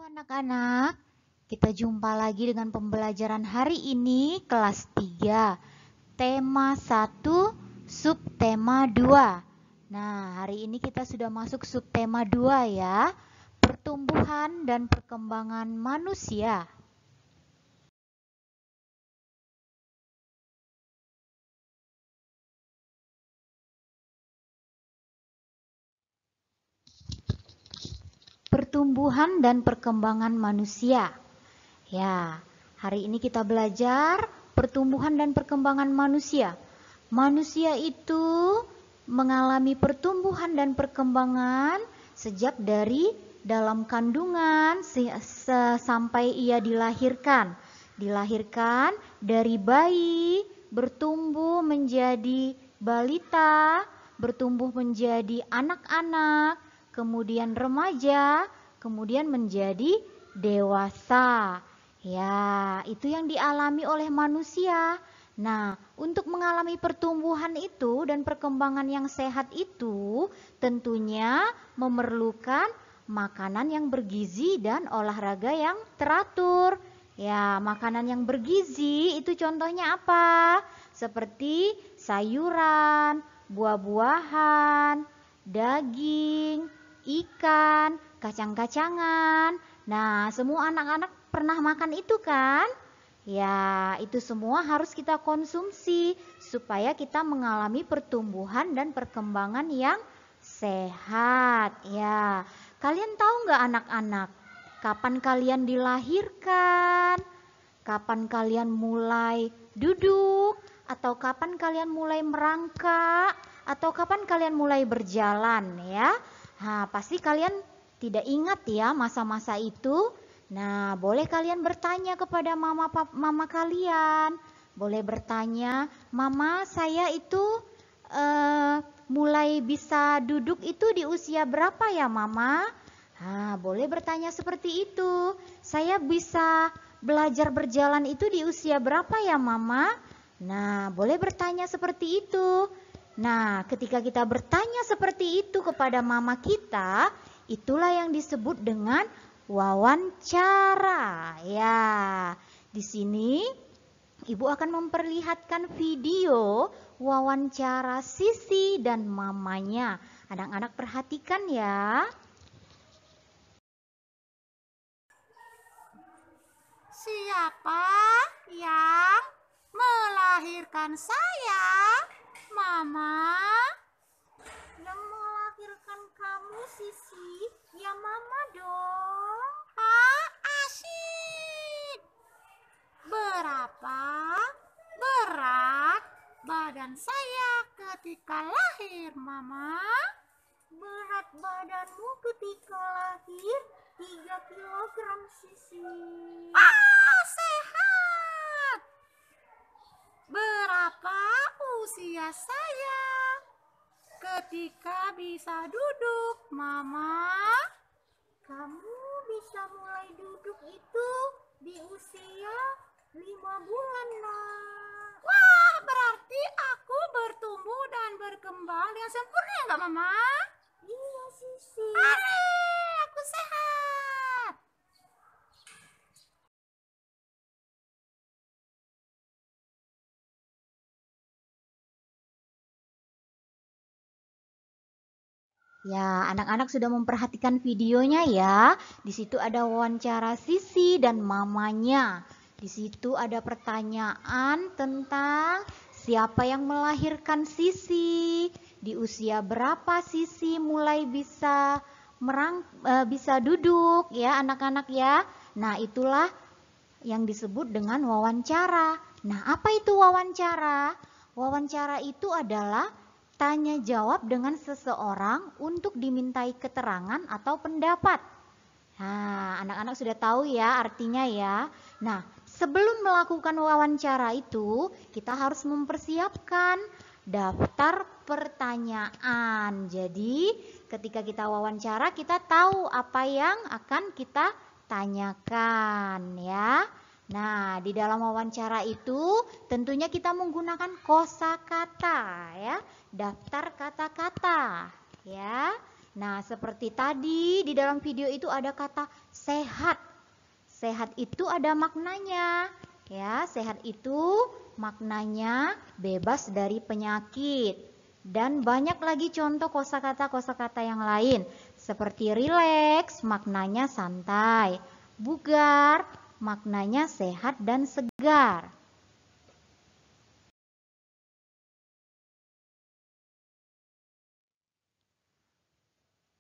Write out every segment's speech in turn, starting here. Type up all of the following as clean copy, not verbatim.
anak-anak, kita jumpa lagi dengan pembelajaran hari ini kelas 3, tema 1, subtema 2. Nah, hari ini kita sudah masuk subtema 2 ya, pertumbuhan dan perkembangan manusia. Pertumbuhan dan perkembangan manusia. Ya, hari ini kita belajar pertumbuhan dan perkembangan manusia. Manusia itu mengalami pertumbuhan dan perkembangan sejak dari dalam kandungan sampai ia dilahirkan. Dilahirkan dari bayi, bertumbuh menjadi balita, bertumbuh menjadi anak-anak, kemudian remaja, kemudian menjadi dewasa. Ya, itu yang dialami oleh manusia. Nah, untuk mengalami pertumbuhan itu dan perkembangan yang sehat itu tentunya memerlukan makanan yang bergizi dan olahraga yang teratur. Ya, makanan yang bergizi itu contohnya apa? Seperti sayuran, buah-buahan, daging, ikan, kacang-kacangan. Nah, semua anak-anak pernah makan itu kan? Ya, itu semua harus kita konsumsi supaya kita mengalami pertumbuhan dan perkembangan yang sehat. Ya, kalian tahu nggak anak-anak, kapan kalian dilahirkan? Kapan kalian mulai duduk? Atau kapan kalian mulai merangkak? Atau kapan kalian mulai berjalan ya? Nah, pasti kalian tidak ingat ya masa-masa itu. Nah, boleh kalian bertanya kepada mama kalian. Boleh bertanya, "Mama, saya itu mulai bisa duduk itu di usia berapa ya, Mama?" Nah, boleh bertanya seperti itu. "Saya bisa belajar berjalan itu di usia berapa ya, Mama?" Nah, boleh bertanya seperti itu. Nah, ketika kita bertanya seperti itu kepada mama kita, itulah yang disebut dengan wawancara. Ya, di sini Ibu akan memperlihatkan video wawancara Sisi dan mamanya. Anak-anak perhatikan ya. Siapa yang melahirkan saya? Mama. Yang melahirkan kamu, Sisi? Ya Mama dong. Asyik. Berapa berat badan saya ketika lahir, Mama? Berat badanmu ketika lahir 3 kilogram, Sisi. Sehat. Berapa usia saya ketika bisa duduk, Mama? Kamu bisa mulai duduk itu di usia 5 bulan, Nak. Wah, berarti aku bertumbuh dan berkembang dengan sempurna ya enggak, Mama? Iya, Sisi. Aku sehat. Ya, anak-anak sudah memperhatikan videonya ya. Di situ ada wawancara Sisi dan mamanya. Di situ ada pertanyaan tentang siapa yang melahirkan Sisi, di usia berapa Sisi mulai bisa bisa duduk ya anak-anak ya. Nah, itulah yang disebut dengan wawancara. Nah, apa itu wawancara? Wawancara itu adalah tanya jawab dengan seseorang untuk dimintai keterangan atau pendapat. Nah, anak-anak sudah tahu ya artinya ya. Nah, sebelum melakukan wawancara itu, kita harus mempersiapkan daftar pertanyaan. Jadi, ketika kita wawancara, kita tahu apa yang akan kita tanyakan ya. Nah, di dalam wawancara itu tentunya kita menggunakan kosakata ya, daftar kata-kata ya. Nah, seperti tadi di dalam video itu ada kata sehat. Sehat itu ada maknanya. Ya, sehat itu maknanya bebas dari penyakit. Dan banyak lagi contoh kosakata-kosakata yang lain. Seperti rileks, maknanya santai. Bugar, maknanya sehat dan segar.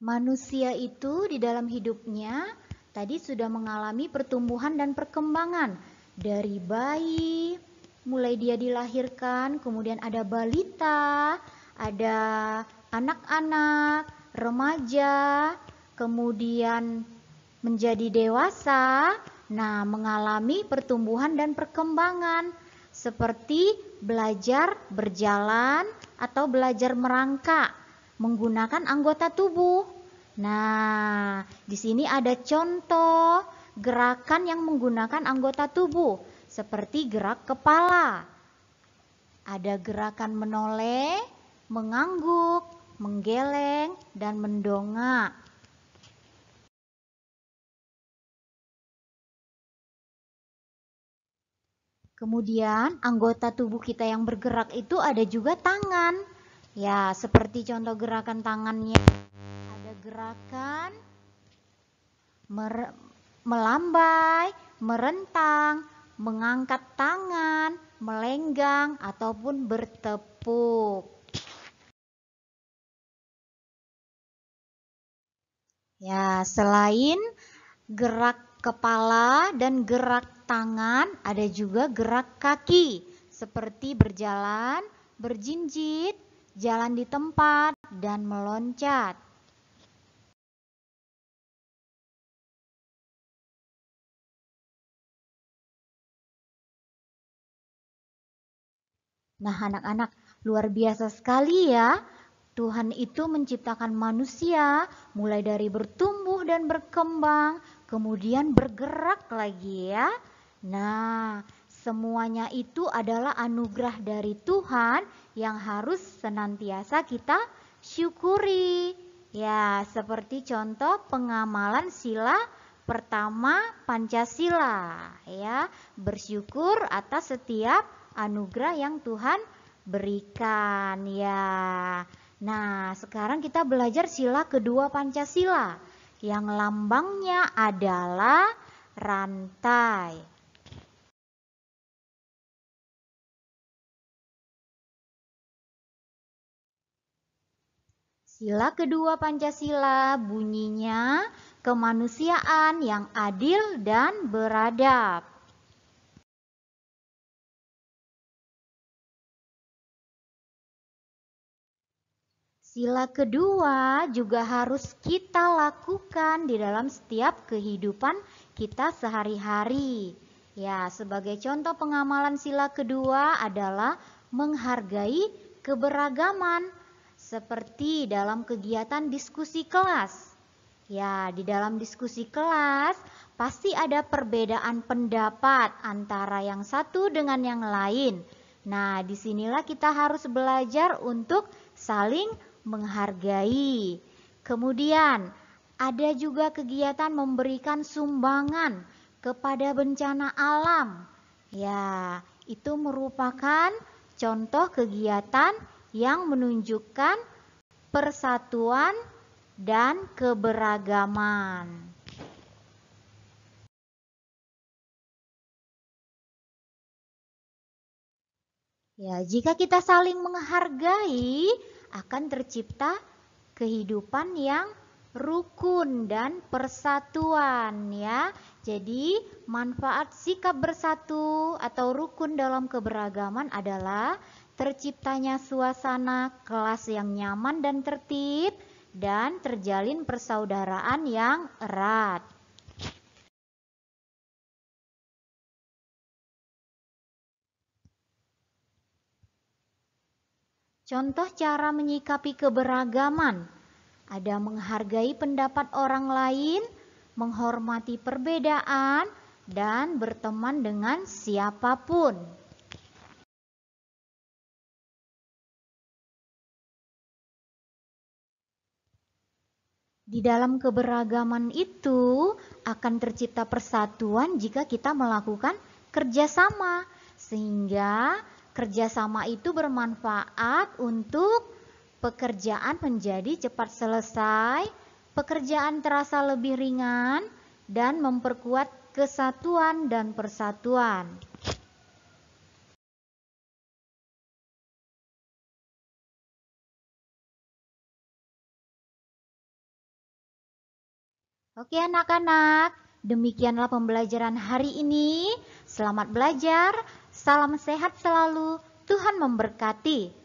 Manusia itu di dalam hidupnya tadi sudah mengalami pertumbuhan dan perkembangan. Dari bayi, mulai dia dilahirkan, kemudian ada balita, ada anak-anak, remaja, kemudian menjadi dewasa. Nah, mengalami pertumbuhan dan perkembangan seperti belajar berjalan atau belajar merangkak menggunakan anggota tubuh. Nah, di sini ada contoh gerakan yang menggunakan anggota tubuh, seperti gerak kepala. Ada gerakan menoleh, mengangguk, menggeleng, dan mendongak. Kemudian anggota tubuh kita yang bergerak itu ada juga tangan. Ya, seperti contoh gerakan tangannya. Ada gerakan melambai, merentang, mengangkat tangan, melenggang, ataupun bertepuk. Ya, selain gerak kepala dan gerak tangan, ada juga gerak kaki, seperti berjalan, berjinjit, jalan di tempat, dan meloncat. Nah, anak-anak, luar biasa sekali ya. Tuhan itu menciptakan manusia mulai dari bertumbuh dan berkembang, kemudian bergerak lagi ya. Nah, semuanya itu adalah anugerah dari Tuhan yang harus senantiasa kita syukuri. Ya, seperti contoh pengamalan sila pertama Pancasila ya, bersyukur atas setiap anugerah yang Tuhan berikan ya. Nah, sekarang kita belajar sila kedua Pancasila yang lambangnya adalah rantai. Sila kedua Pancasila bunyinya kemanusiaan yang adil dan beradab. Sila kedua juga harus kita lakukan di dalam setiap kehidupan kita sehari-hari. Ya, sebagai contoh pengamalan sila kedua adalah menghargai keberagaman, seperti dalam kegiatan diskusi kelas. Ya, di dalam diskusi kelas pasti ada perbedaan pendapat antara yang satu dengan yang lain. Nah, disinilah kita harus belajar untuk saling menghargai. Kemudian ada juga kegiatan memberikan sumbangan kepada bencana alam. Ya, itu merupakan contoh kegiatan yang menunjukkan persatuan dan keberagaman. Ya, jika kita saling menghargai, akan tercipta kehidupan yang rukun dan persatuan ya. Jadi, manfaat sikap bersatu atau rukun dalam keberagaman adalah terciptanya suasana kelas yang nyaman dan tertib dan terjalin persaudaraan yang erat. Contoh cara menyikapi keberagaman, ada menghargai pendapat orang lain, menghormati perbedaan, dan berteman dengan siapapun. Di dalam keberagaman itu akan tercipta persatuan jika kita melakukan kerjasama, sehingga kerjasama itu bermanfaat untuk pekerjaan menjadi cepat selesai, pekerjaan terasa lebih ringan, dan memperkuat kesatuan dan persatuan. Oke anak-anak, demikianlah pembelajaran hari ini. Selamat belajar, salam sehat selalu, Tuhan memberkati.